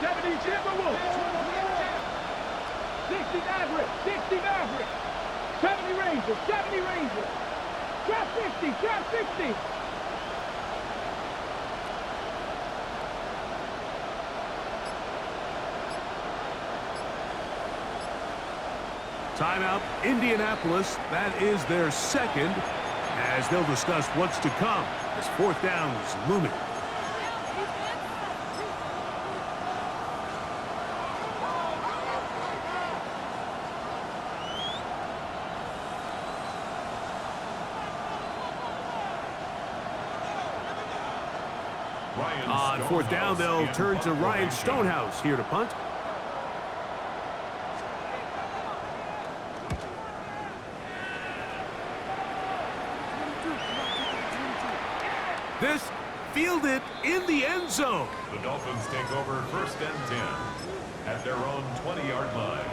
70 Timberwolves. 60 Mavericks. 60 Mavericks. 70 Rangers. 70 Rangers. Trap 60. Trap 60. Timeout, Indianapolis. That is their second, as they'll discuss what's to come as fourth down is looming. On fourth down, they'll turn to Ryan Stonehouse here to punt. This fielded in the end zone. The Dolphins take over 1st and 10 at their own 20-yard line.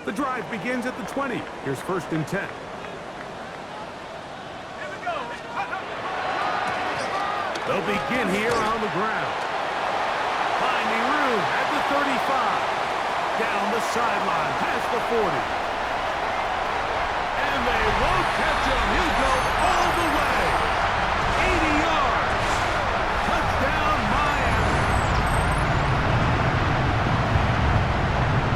The drive begins at the 20. Here's 1st and 10. They'll begin here on the ground. Finding room at the 35. Down the sideline, past the 40. And they won't catch him. He'll go all the way. 80 yards. Touchdown, Miami.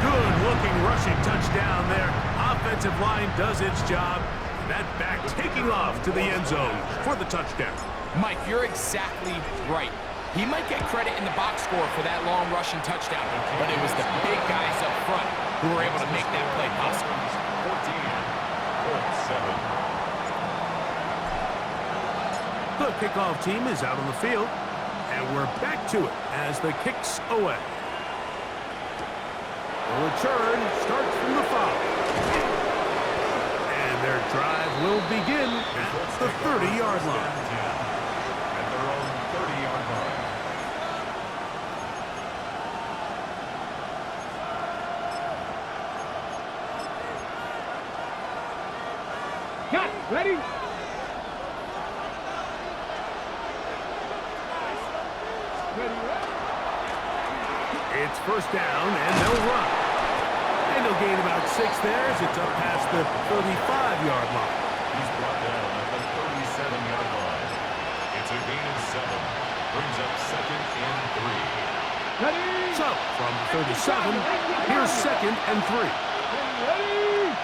Good-looking rushing touchdown there. Offensive line does its job. That back taking off to the end zone for the touchdown. Mike, you're exactly right. He might get credit in the box score for that long rushing touchdown, but it was the big guys up front who were able to make that play possible. 14-7. The kickoff team is out on the field, and we're back to it as the kick's away. The return starts from the 5. And their drive will begin at the 30-yard line. At their own 30-yard line. Got it. Ready? It's 1st down, and they'll run. And they'll gain about 6 there as it's up past the 35-yard line. He's brought down at the 37-yard line. It's a gain of 7. Brings up 2nd and 3. Ready? So, from the 37, here's 2nd and 3. Ready?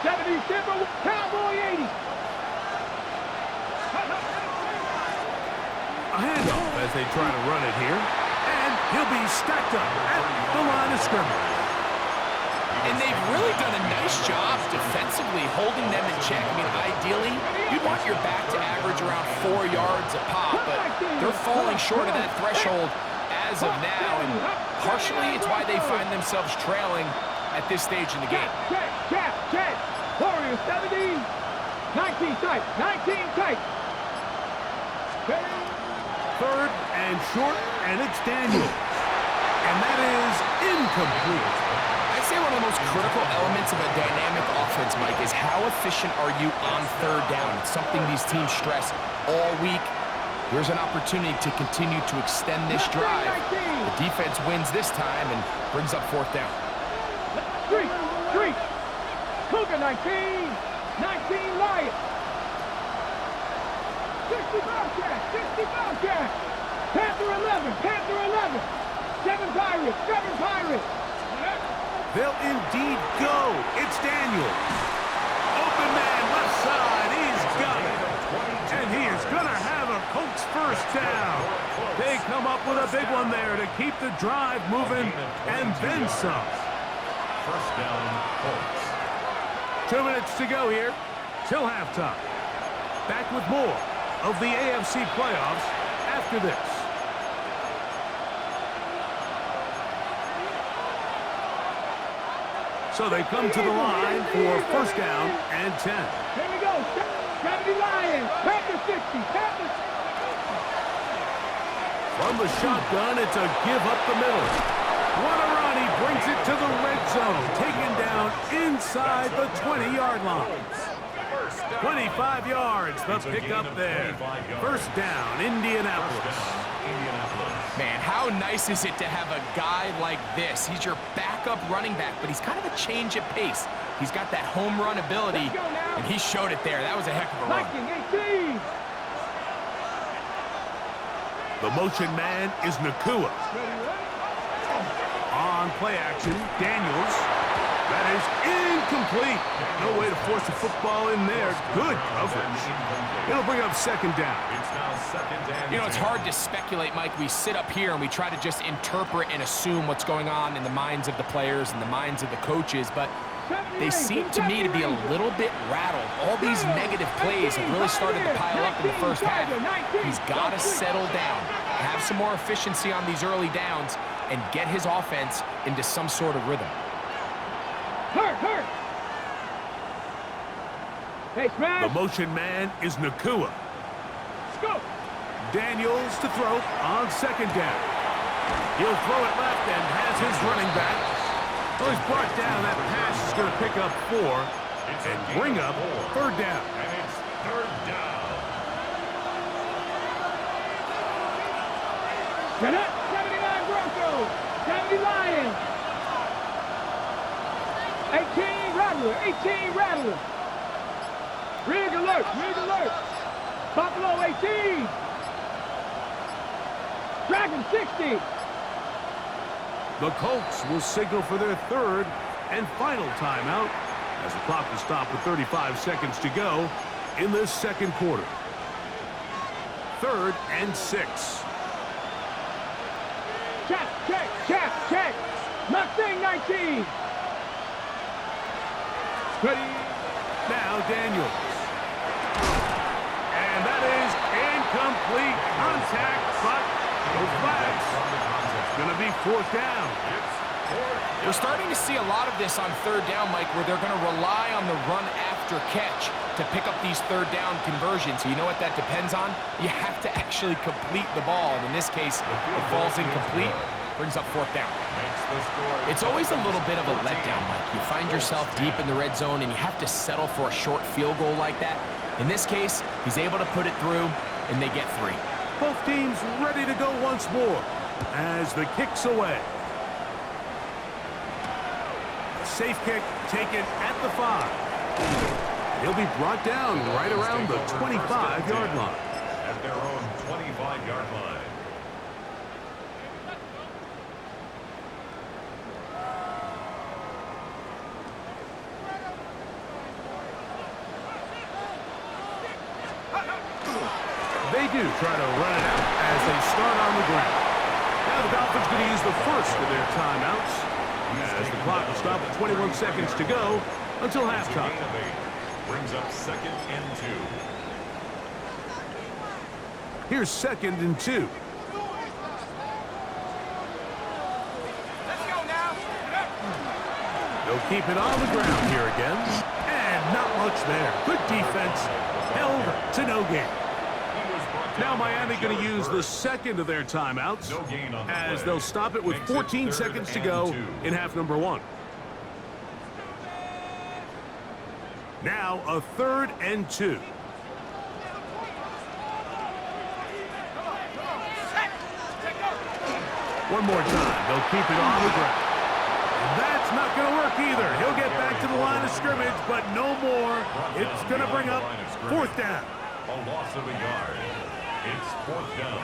70 Timberwolves. Cowboy 80. A handoff as they try to run it here. And he'll be stacked up at the line of scrimmage. And they've really done a nice job defensively holding them in check. I mean, ideally, you'd want your back to average around 4 yards a pop, but they're falling short of that threshold as of now, and partially it's why they find themselves trailing at this stage in the game. Check. Warriors 70. 19 tight. 19 tight. 3rd and short, and it's Daniels. And that is incomplete. I'd say one of the most critical elements of a dynamic offense, Mike, is how efficient are you on 3rd down? It's something these teams stress all week. Here's an opportunity to continue to extend this drive. The defense wins this time and brings up 4th down. Street. Cougar 19. 19 Lions. 60 Bobcat. Panther 11. 7 Pirates. They'll indeed go. It's Daniels. Open man, left side. He's got it. And he is going to have a Colts 1st down. They come up with a big one there to keep the drive moving and then some. 1st down, Colts. 2 minutes to go here till halftime. Back with more of the AFC playoffs after this. So they come to the line for 1st down and 10. Here we go. 70 Lions. Panther 60. From the shotgun, it's a give up the middle. What a run. He brings it to the red zone. Taken down inside inside the 20-yard line. 25 yards, the pickup there. First down, Indianapolis. Man, how nice is it to have a guy like this? He's your backup running back, but he's kind of a change of pace. He's got that home run ability, and he showed it there. That was a heck of a run. The motion man is Nakua. On play action, Daniels. That is incomplete. No way to force the football in there. Good coverage. It'll bring up second down. You know, it's hard to speculate, Mike. We sit up here and we try to just interpret and assume what's going on in the minds of the players and the minds of the coaches, but they seem to me to be a little bit rattled. All these negative plays have really started to pile up in the first half. He's got to settle down, have some more efficiency on these early downs, and get his offense into some sort of rhythm. Hurt! Hey, Smash! The motion man is Nakua. Let's go! Daniels to throw on second down. He'll throw it left and has his running back. So he's brought down. That pass is going to pick up 4 and bring up third down. And it's third down. Get up! 79 Broncos! 70 Lions! 18 Rattler! 18 Rattler! Rig alert! Rig alert! Buffalo 18! Dragon 60! The Colts will signal for their third and final timeout as the clock will stop with 35 seconds to go in this second quarter. 3rd and 6. Check! Mustang 19! Ready? Now Daniels. And that is incomplete contact, but no flags. It's going to be 4th down. We're starting to see a lot of this on third down, Mike, where they're going to rely on the run after catch to pick up these third down conversions. You know what that depends on? You have to actually complete the ball. And in this case, it falls incomplete, brings up 4th down. It's always a little bit of a letdown, Mike. You find yourself deep in the red zone and you have to settle for a short field goal like that. In this case, he's able to put it through, and they get 3. Both teams ready to go once more as the kick's away. Safe kick taken at the 5. He'll be brought down right around the 25-yard line. At their own 25-yard line. They do try to run it out as they start on the ground. Now the Dolphins going to use the first of their timeouts as the clock will stop with 21 seconds to go until halftime. Brings up 2nd and 2. Here's 2nd and 2. Let's go now! They'll keep it on the ground here again. And not much there. Good defense. Held to no gain. Now Miami going to use the second of their timeouts as they'll stop it with 14 seconds to go in half number 1. Now a 3rd and 2. One more time. They'll keep it on the ground. And that's not going to work either. He'll get back to the line of scrimmage, but no more. It's going to bring up 4th down. A loss of a yard. It's 4th down.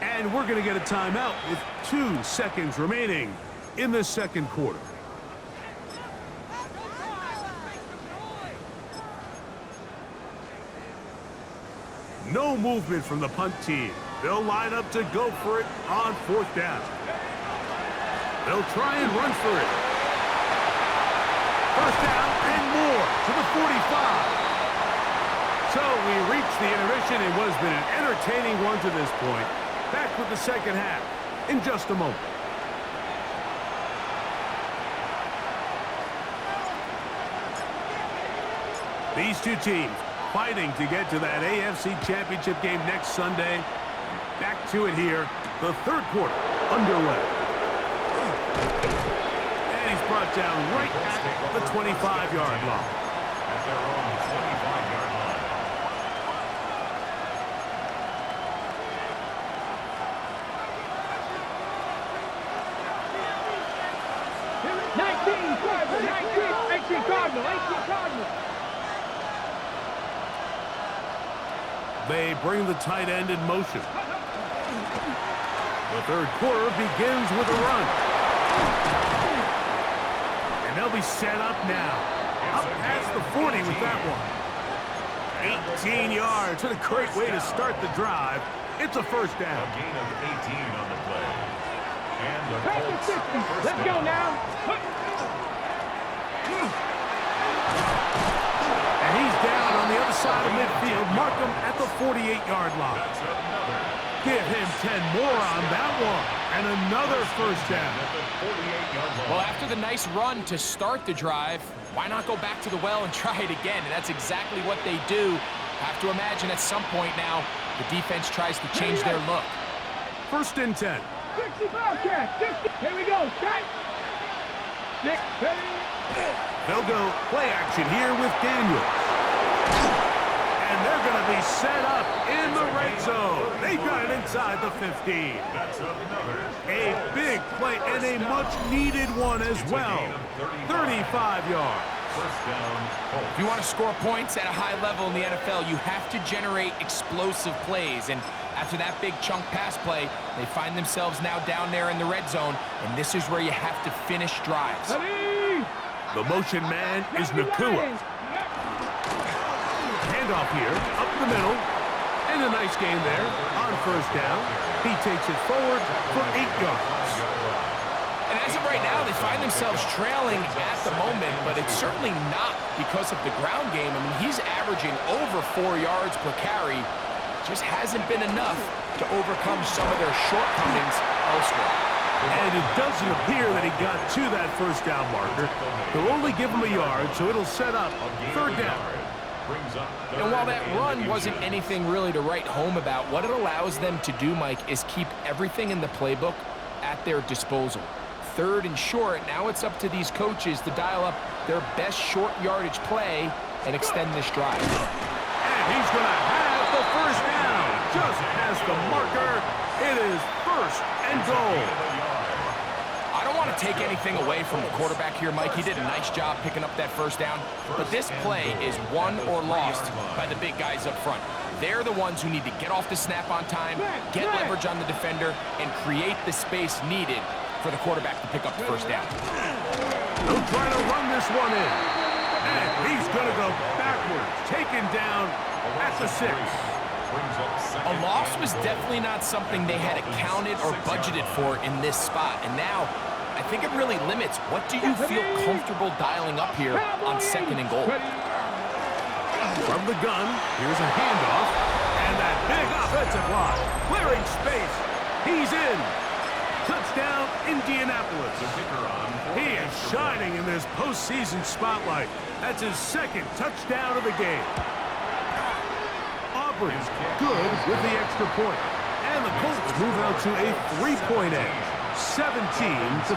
And we're going to get a timeout with 2 seconds remaining in the second quarter. No movement from the punt team. They'll line up to go for it on 4th down. They'll try and run for it. 1st down and more to the 45. So we reach the intermission in what has been an entertaining one to this point. Back with the second half in just a moment. These two teams fighting to get to that AFC Championship game next Sunday. Back to it here, the third quarter underway. brought down right at the 25-yard line. At their own 25-yard line. They bring the tight end in motion. The third quarter begins with a run. And they'll be set up now. Up past the 40 with that one. 18 yards. What a great way to start the drive. It's a first down. A gain of 18 on the play. And the Colts Let's go now. And he's down on the other side of midfield. Mark him at the 48-yard line. That's another. Give him 10 more on that one. And another first down. At the 48-yard line. Well, after the nice run to start the drive, why not go back to the well and try it again? And that's exactly what they do. Have to imagine at some point now, the defense tries to change their look. First and 10. 60 Bobcats. 60. Here we go. Shot. 6. They'll go play action here with Daniels. And they're going to be set up in the red zone. They've got it inside the 15. That's another. A big play and a much-needed one as well. 35 yards. First down, Colts. If you want to score points at a high level in the NFL, you have to generate explosive plays. And after that big chunk pass play, they find themselves now down there in the red zone. And this is where you have to finish drives. The motion man is Nakua. Handoff here, up the middle. And a nice game there on first down. He takes it forward for 8 yards. And as of right now, they find themselves trailing at the moment, but it's certainly not because of the ground game. I mean, he's averaging over 4 yards per carry. Just hasn't been enough to overcome some of their shortcomings elsewhere. And it doesn't appear that he got to that first down marker. They'll only give him a yard, so it'll set up third down. And while that run wasn't anything really to write home about, what it allows them to do, Mike, is keep everything in the playbook at their disposal. Third and short, now it's up to these coaches to dial up their best short yardage play and extend this drive. And he's going to have the first down. Just past the marker, it is first and goal. I don't want to take anything away from the quarterback here, Mike. He did a nice job picking up that first down. But this play is won or lost by the big guys up front. They're the ones who need to get off the snap on time, get leverage on the defender, and create the space needed for the quarterback to pick up the first down. They'll try to run this one in. And he's going to go backwards, taken down at the 6. A loss was definitely not something they had accounted or budgeted for in this spot. And now, I think it really limits what do you feel comfortable dialing up here on second and goal. From the gun, here's a handoff. And that big offensive line. Clearing space. He's in. Touchdown, Indianapolis. He is shining in this postseason spotlight. That's his second touchdown of the game. Auburn's good with the extra point. And the Colts move out to a 3-point edge. 17-14.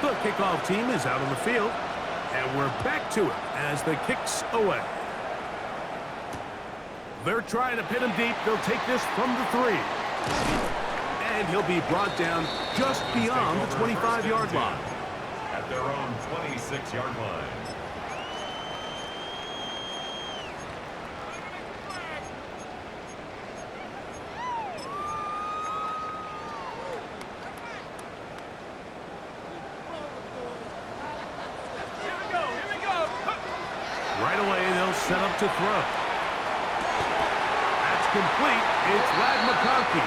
The kickoff team is out on the field. And we're back to it as the kick's away. They're trying to pin him deep. They'll take this from the 3. And he'll be brought down just beyond the 25-yard line. At their own 26-yard line. Right away, they'll set up to throw. That's complete. It's Lad McConkey.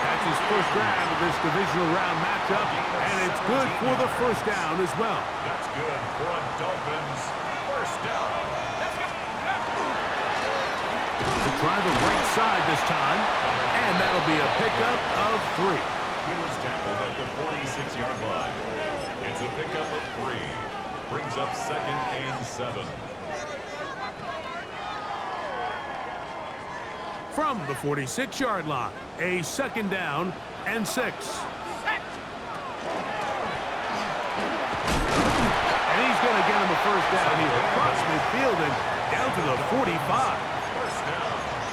That's his first grab of this divisional round matchup, and it's good for the first down as well. That's good for a Dolphins first down. To try the right side this time, and that'll be a pickup of 3. He was tackled at the 46-yard line. It's a pickup of 3. Brings up second and 7. From the 46-yard line, a 2nd down and 6. And he's going to get him a 1st down here across midfield and down to the 45.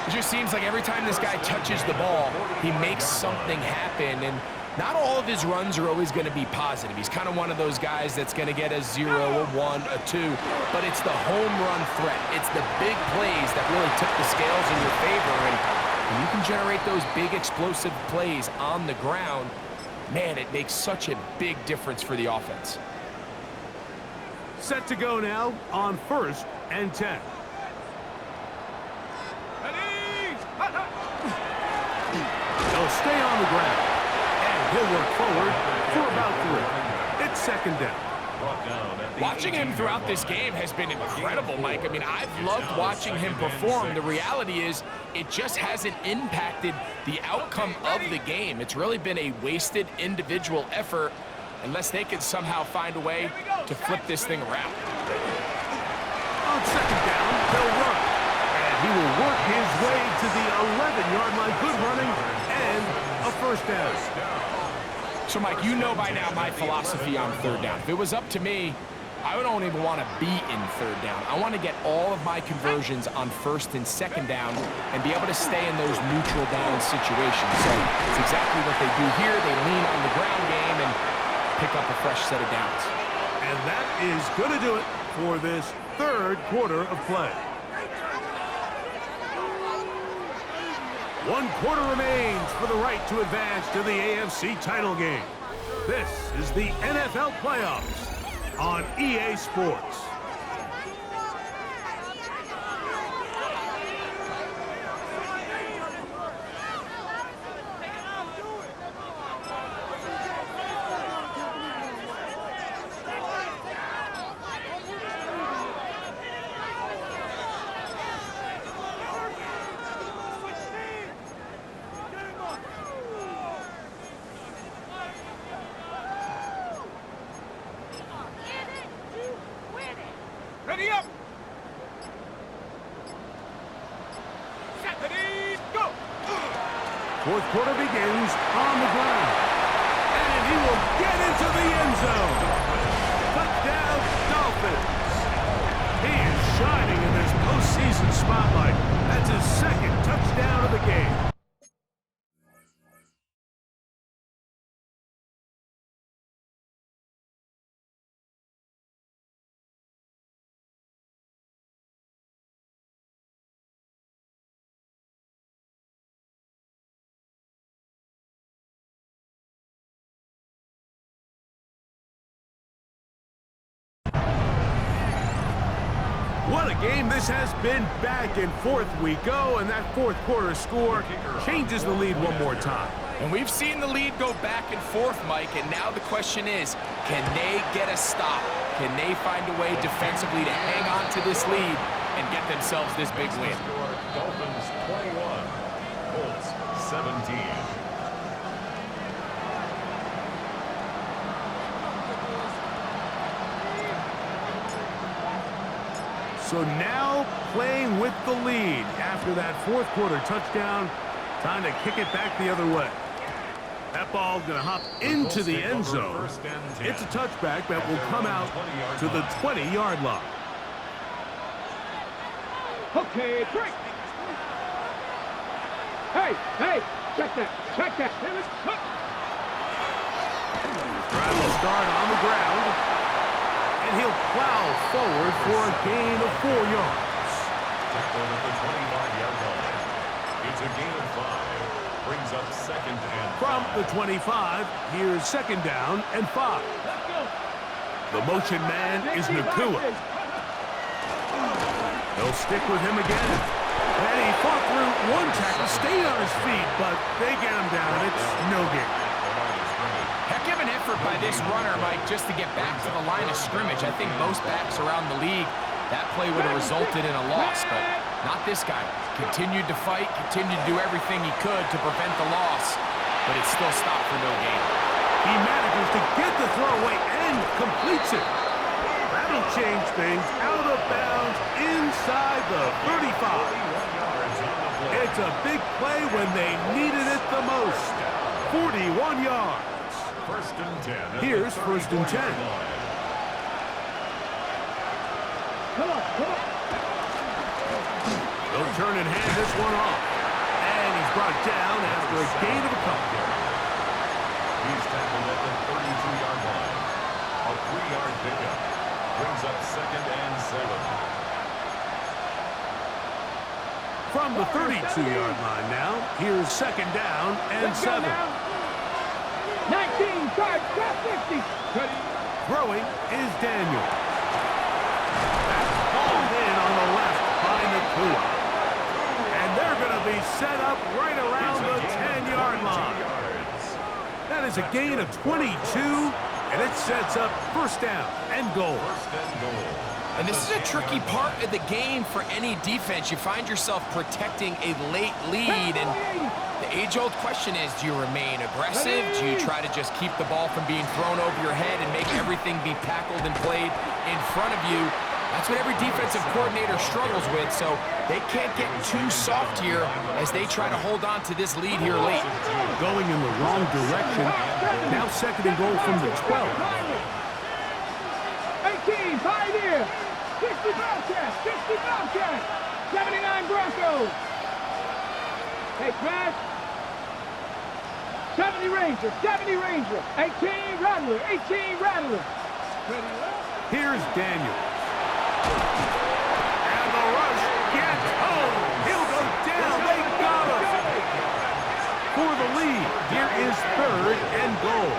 It just seems like every time this guy touches the ball, he makes something happen. And not all of his runs are always going to be positive. He's kind of one of those guys that's going to get a 0, a 1, a 2. But it's the home run threat. It's the big plays that really tip the scales in your favor. And when you can generate those big explosive plays on the ground, man, it makes such a big difference for the offense. Set to go now on 1st and 10. They'll stay on the ground, and he'll work forward for about 3. It's 2nd down. Watching him throughout this game has been incredible, Mike. I mean, I've loved watching him perform. The reality is it just hasn't impacted the outcome of the game. It's really been a wasted individual effort unless they can somehow find a way to flip this thing around. On 2nd down, they'll run. And he will work his way to the 11-yard line. Good running and a 1st down. So, Mike, you know by now my philosophy on 3rd down. If it was up to me, I don't even want to be in 3rd down. I want to get all of my conversions on 1st and 2nd down and be able to stay in those neutral down situations. So it's exactly what they do here. They lean on the ground game and pick up a fresh set of downs. And that is going to do it for this 3rd quarter of play. 1 quarter remains for the right to advance to the AFC title game. This is the NFL playoffs on EA Sports. Ready up! Ready, go! 4th quarter begins on the ground. And he will get into the end zone. Touchdown, Dolphins. He is shining in this postseason spotlight. That's his 2nd touchdown of the game. What a game this has been. Back and forth we go, and that 4th quarter score changes the lead one more time. And we've seen the lead go back and forth, Mike, and now the question is, can they get a stop? Can they find a way defensively to hang on to this lead and get themselves this big win? Dolphins 21, Colts 17. So now playing with the lead after that 4th quarter touchdown. Time to kick it back the other way. That ball's going to hop into the end zone. It's a touchback that will come out to the 20-yard line. Okay, break! Hey, check that, check that. Drive will start on the ground. And he'll plow forward for a gain of 4 yards. Tackled at the 25-yard line. It's a gain of 5. Brings up 2nd and 5. From the 25, here's 2nd down and 5. The motion man is Nakua. They'll stick with him again. And he fought through 1 tackle, stayed on his feet, but they get him down. It's no gain. Heck of an effort by this runner, Mike, just to get back to the line of scrimmage. I think most backs around the league, that play would have resulted in a loss, but not this guy. Continued to fight, continued to do everything he could to prevent the loss, but it still stopped for no gain. He manages to get the throwaway and completes it. That'll change things. Out of bounds inside the 35. It's That's a big play when they needed it the most. 41 yards. First and 10. Here's first and 10. Come on, come on. They'll turn and hand this one off. And he's brought down after a gain of a couple. He's tackled at the 32-yard line. A 3-yard pickup. Brings up second and 7. From the 32-yard line now, here's second down and 7. 19, charge, got 50. Throwing is Daniel. That's hauled in on the left by Nakua. And they're going to be set up right around the 10-yard line. That is a gain of 22, and it sets up first down and goal. And this is a tricky part of the game for any defense. You find yourself protecting a late lead, and the age-old question is, do you remain aggressive? Do you try to just keep the ball from being thrown over your head and make everything be tackled and played in front of you? That's what every defensive coordinator struggles with, so they can't get too soft here as they try to hold on to this lead here late. Going in the wrong direction. Now second and goal from the 12. 18, Pioneer. 60 Bobcats, 60 Bobcats. 79 Broncos. Hey, Crash. 70 Rangers, 70 Rangers. 18 Rattler, 18 Rattler. Here's Daniel. And the rush gets home. He'll go down. They got him. For the lead, here is third and goal.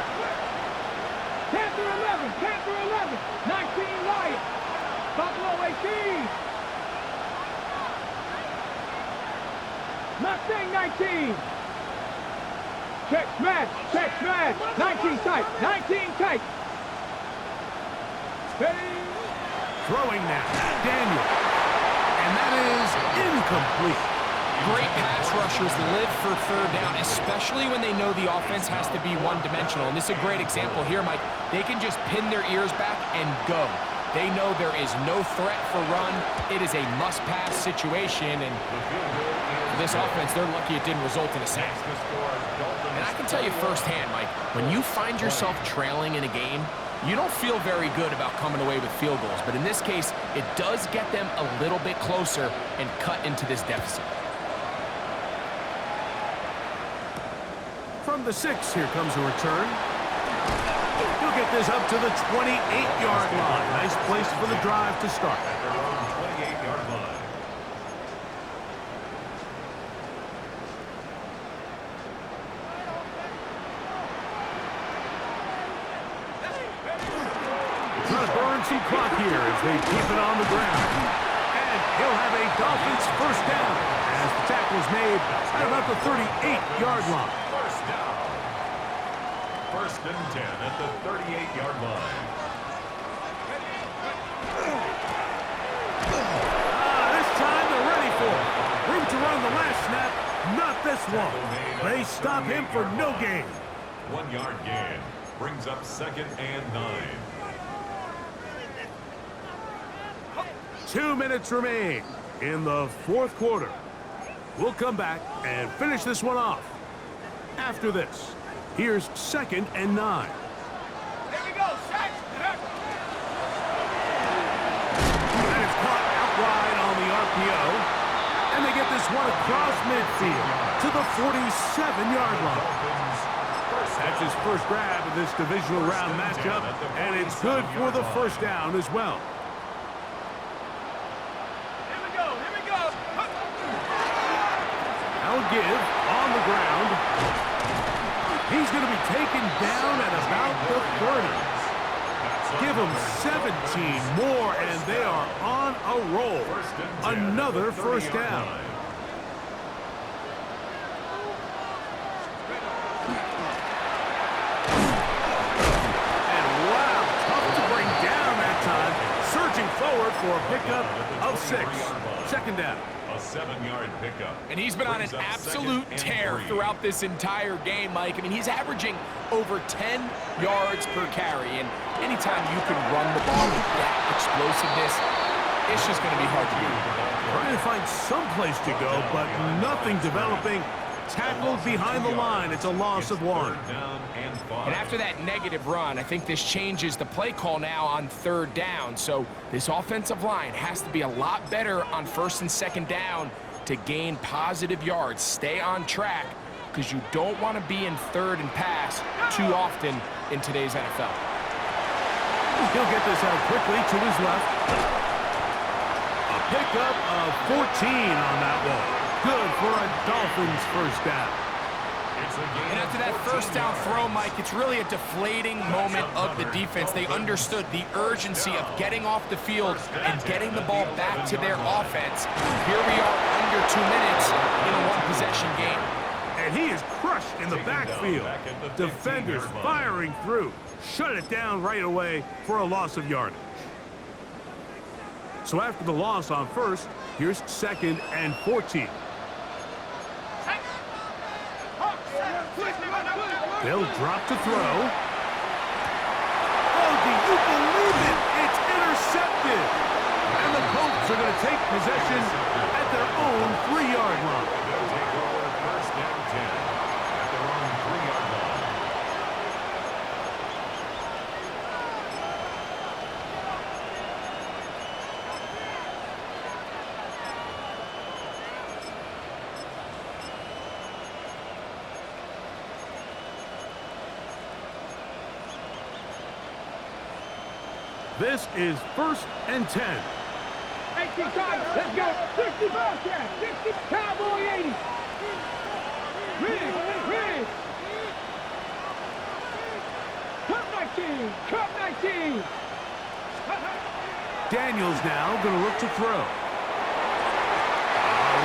Panther 11, Panther 11. 19 Lions. Buffalo 18. Mustang 19. Check smash, 19 tight, 19 tight. Ready? Throwing now, Daniel. And that is incomplete. Great pass rushers live for third down, especially when they know the offense has to be one-dimensional. And this is a great example here, Mike. They can just pin their ears back and go. They know there is no threat for run. It is a must-pass situation, and for this offense, they're lucky it didn't result in a sack. And I can tell you firsthand, Mike, when you find yourself trailing in a game, you don't feel very good about coming away with field goals. But in this case, it does get them a little bit closer and cut into this deficit. From the 6, here comes a return. He'll get this up to the 28-yard line. Nice place for the drive to start. At their own 28-yard line. Trying to burn some clock here as they keep it on the ground. And he'll have a Dolphins first down as the tackle is made at about the 38-yard line. First down. First and 10 at the 38-yard line. This time they're ready for it. Room to run the last snap, not this one. They stop him for no gain. 1-yard gain. Brings up second and 9. 2 minutes remain in the fourth quarter. We'll come back and finish this one off. After this, here's second and 9. Here we go, set. That is caught out wide on the RPO. And they get this one across midfield to the 47-yard line. That's his first grab of this divisional round matchup, and it's good for the first down as well. Give on the ground. He's going to be taken down at about the 30. Give him 17 more, and they are on a roll. Another first down. And wow, tough to bring down that time. Surging forward for a pickup of 6. Second down. A 7-yard pickup. And he's been on an absolute tear throughout this entire game, Mike. I mean, he's averaging over 10 yards per carry. And anytime you can run the ball with that explosiveness, it's just going to be hard to do. Trying to find some place to go, but nothing developing. Tackled behind the line. It's a loss of 1. And after that negative run, I think this changes the play call now on 3rd down. So this offensive line has to be a lot better on 1st and 2nd down to gain positive yards. Stay on track, because you don't want to be in 3rd and pass too often in today's NFL. He'll get this out quickly to his left. A pickup of 14 on that one. Good for a Dolphins first down. And after that first down throw, Mike, it's really a deflating moment of the defense. They understood the urgency of getting off the field and getting the ball back to their offense. Here we are under 2 minutes in a one-possession game. And he is crushed in the backfield. Defenders firing through. Shut it down right away for a loss of yardage. So after the loss on 1st, here's 2nd and 14. They'll drop to throw. Oh, do you believe it? It's intercepted. And the Colts are going to take possession at their own 3-yard line. They'll take over 1st and 10 at their own 3-yard line. This is 1st and 10. 18 times. Let's go. 60 Bobcat. 60 Cowboy 80. Rig. Cup 19. Cup 19. Daniels now going to look to throw.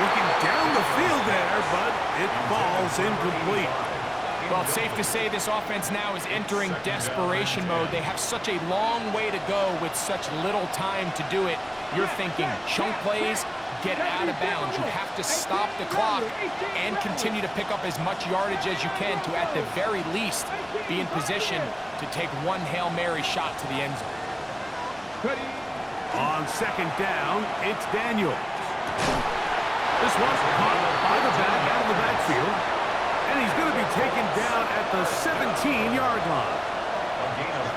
Looking down the field there, but it falls incomplete. Well, it's safe to say this offense now is entering desperation mode. They have such a long way to go with such little time to do it. You're thinking chunk plays, get out of bounds. You have to stop the clock and continue to pick up as much yardage as you can to, at the very least, be in position to take one Hail Mary shot to the end zone. On 2nd down, it's Daniels. This one's caught by the back out of the backfield. And he's going to be taken down at the 17-yard line.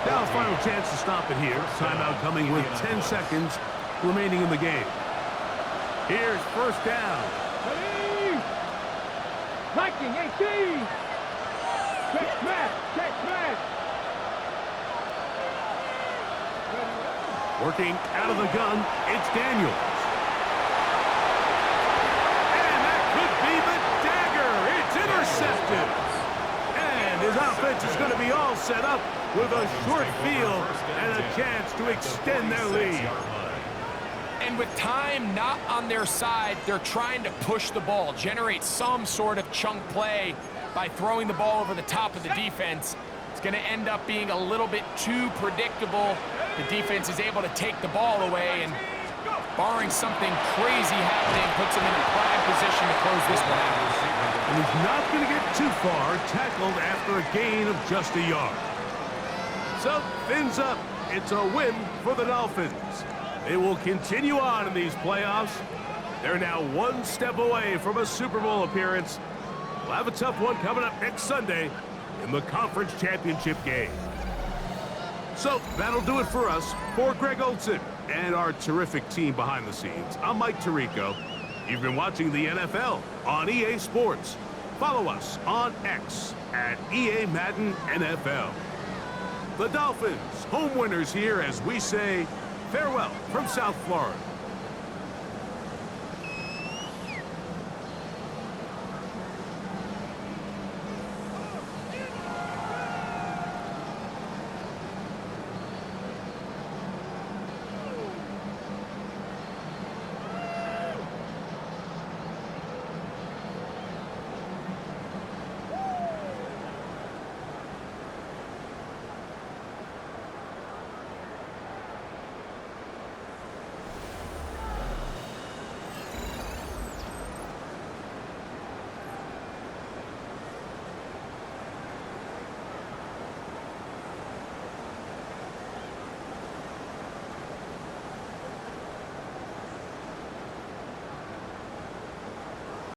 Now a final chance to stop it here. Timeout coming with 10 seconds remaining in the game. Here's 1st down. Viking 18. Check smash. Check smash. Working out of the gun, it's Daniels. Intercepted. And his offense is going to be all set up with a short field and a chance to extend their lead. And with time not on their side, they're trying to push the ball, generate some sort of chunk play by throwing the ball over the top of the defense. It's going to end up being a little bit too predictable. The defense is able to take the ball away, and barring something crazy happening, puts them in a prime position to close this one out. And he's not going to get too far, tackled after a gain of just a yard. So, fins up. It's a win for the Dolphins. They will continue on in these playoffs. They're now one step away from a Super Bowl appearance. We'll have a tough one coming up next Sunday in the Conference Championship game. So, that'll do it for us. For Greg Olson and our terrific team behind the scenes, I'm Mike Tirico. You've been watching the NFL on EA Sports. Follow us on X at EA Madden NFL. The Dolphins, home winners here as we say farewell from South Florida.